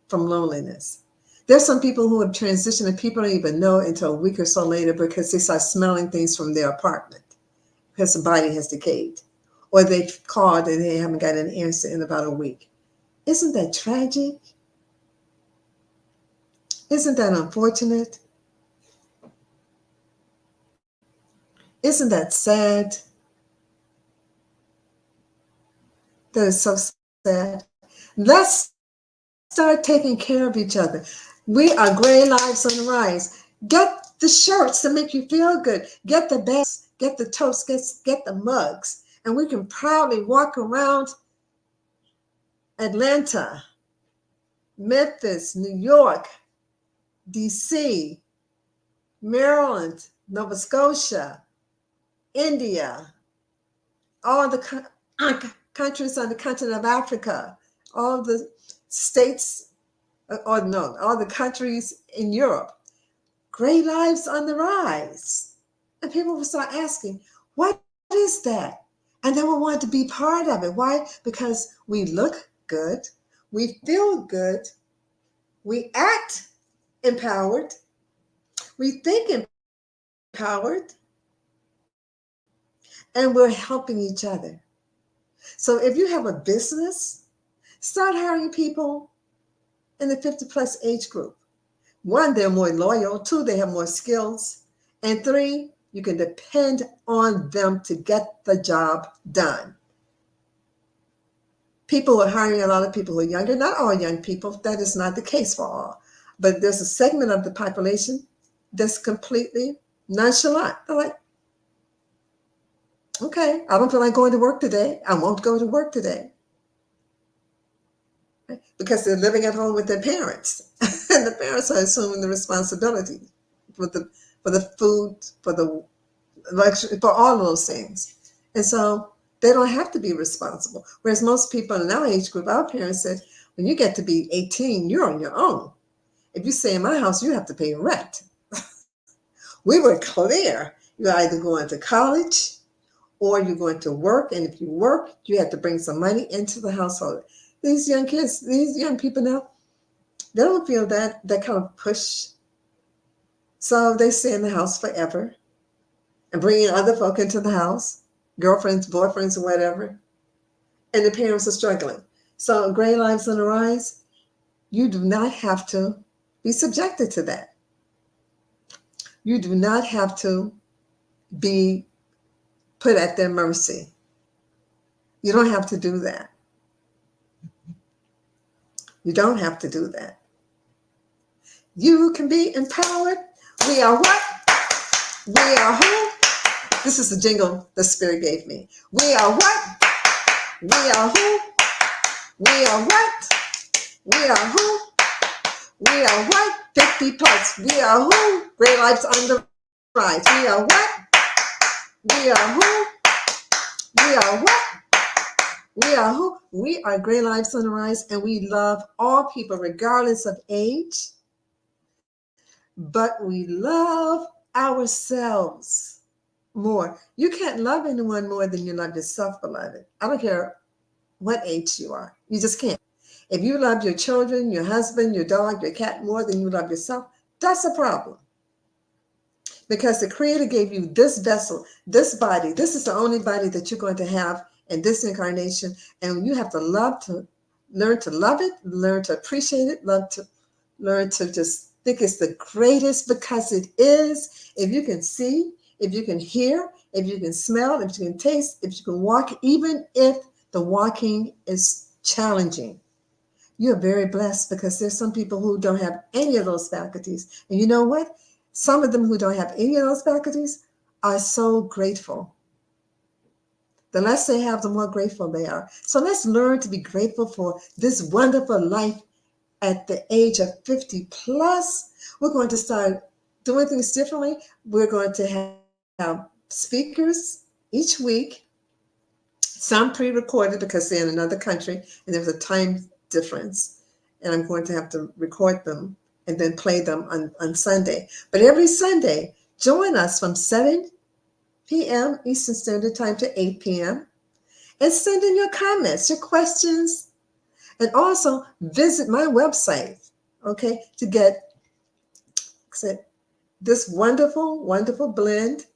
from loneliness. There's some people who have transitioned and people don't even know until a week or so later because they start smelling things from their apartment because the body has decayed. Or they've called and they haven't got an answer in about a week. Isn't that tragic? Isn't that unfortunate? Isn't that sad? That is so sad. Let's start taking care of each other. We are Gray Lives on the Rise. Get the shirts to make you feel good. Get the bags, get the toast, get the mugs. And we can proudly walk around Atlanta, Memphis, New York, DC, Maryland, Nova Scotia, India, all the countries on the continent of Africa, all the states, or no, all the countries in Europe. Gray Lives on the Rise. And people will start asking, what is that? And they will want to be part of it. Why? Because we look good, we feel good, we act empowered, we think empowered, and we're helping each other. So if you have a business, start hiring people in the 50 plus age group. One, they're more loyal. Two, they have more skills. And three, you can depend on them to get the job done. People are hiring a lot of people who are younger, not all young people. That is not the case for all. But there's a segment of the population that's completely nonchalant. They're like, okay, I don't feel like going to work today. I won't go to work today. Right? Because they're living at home with their parents. And the parents are assuming the responsibility for the food, for the luxury, for all of those things. And so they don't have to be responsible. Whereas most people in our age group, our parents said, when you get to be 18, you're on your own. If you stay in my house, you have to pay rent. We were clear. You're either going to college or you're going to work. And if you work, you have to bring some money into the household. These young kids, these young people now, they don't feel that kind of push. So they stay in the house forever and bringing other folk into the house, girlfriends, boyfriends, or whatever. And the parents are struggling. So Gray Lives on the Rise, you do not have to be subjected to that. You do not have to be put at their mercy. You don't have to do that. You don't have to do that. You can be empowered. We are what? We are who? This is the jingle the Spirit gave me. We are what? We are who? We are what? We are who? We are what? 50 plus. We are who? Gray Lives on the Rise. We are what? We are who? We are what? We are who? We are Gray Lives on the Rise, and we love all people regardless of age, but we love ourselves more. You can't love anyone more than you love yourself, beloved. I don't care what age you are. You just can't. If you love your children, your husband, your dog, your cat more than you love yourself, that's a problem. Because the Creator gave you this vessel, this body. This is the only body that you're going to have in this incarnation. And you have to learn to love it, learn to appreciate it, learn to just think it's the greatest, because it is. If you can see, if you can hear, if you can smell, if you can taste, if you can walk, even if the walking is challenging, you're very blessed, because there's some people who don't have any of those faculties. And you know what? Some of them who don't have any of those faculties are so grateful. The less they have, the more grateful they are. So let's learn to be grateful for this wonderful life at the age of 50 plus. We're going to start doing things differently. We're going to have speakers each week, some pre-recorded because they're in another country and there's a time difference. And I'm going to have to record them and then play them on Sunday. But every Sunday, join us from 7 p.m. Eastern Standard Time to 8 p.m. and send in your comments, your questions, and also visit my website, okay, to get this wonderful, wonderful blend.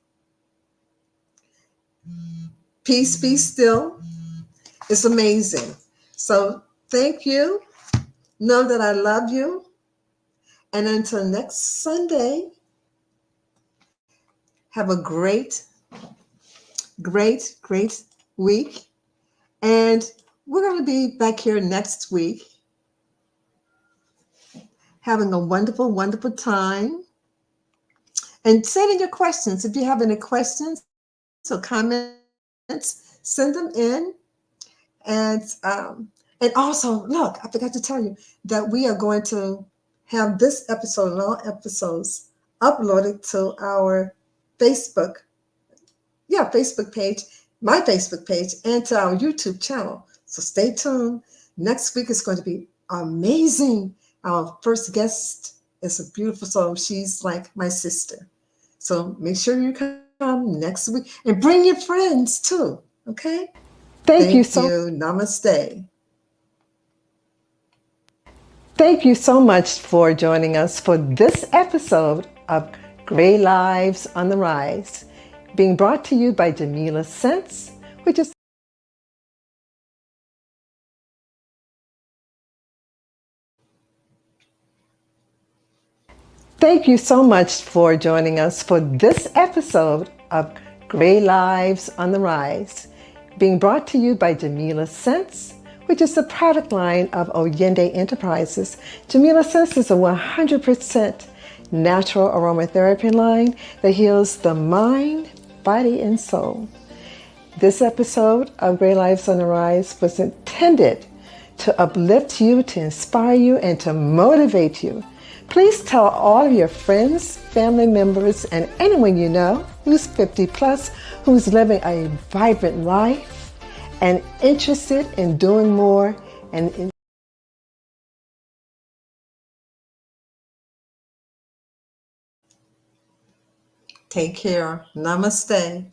Peace Be Still. It's amazing. So thank you. Know that I love you. And until next Sunday, have a great, great, great week. And we're going to be back here next week having a wonderful, wonderful time. And send in your questions. If you have any questions or comments, send them in. And also, look, I forgot to tell you that we are going to have this episode and all episodes uploaded to our Facebook, Facebook page, my Facebook page, and to our YouTube channel. So stay tuned. Next week is going to be amazing. Our first guest is a beautiful soul. She's like my sister. So make sure you come next week and bring your friends too. Okay? Thank you Thank so you. Namaste. Thank you so much for joining us for this episode of Gray Lives on the Rise, being brought to you by Jamela Sense, which is Thank you so much for joining us for this episode of Gray Lives on the Rise, being brought to you by Jamela Sense, which is the product line of Oyende Enterprises. Jamela Sense is a 100% natural aromatherapy line that heals the mind, body, and soul. This episode of Gray Lives on the Rise was intended to uplift you, to inspire you, and to motivate you. Please tell all of your friends, family members, and anyone you know who's 50 plus, who's living a vibrant life and interested in doing more and Take care. Namaste.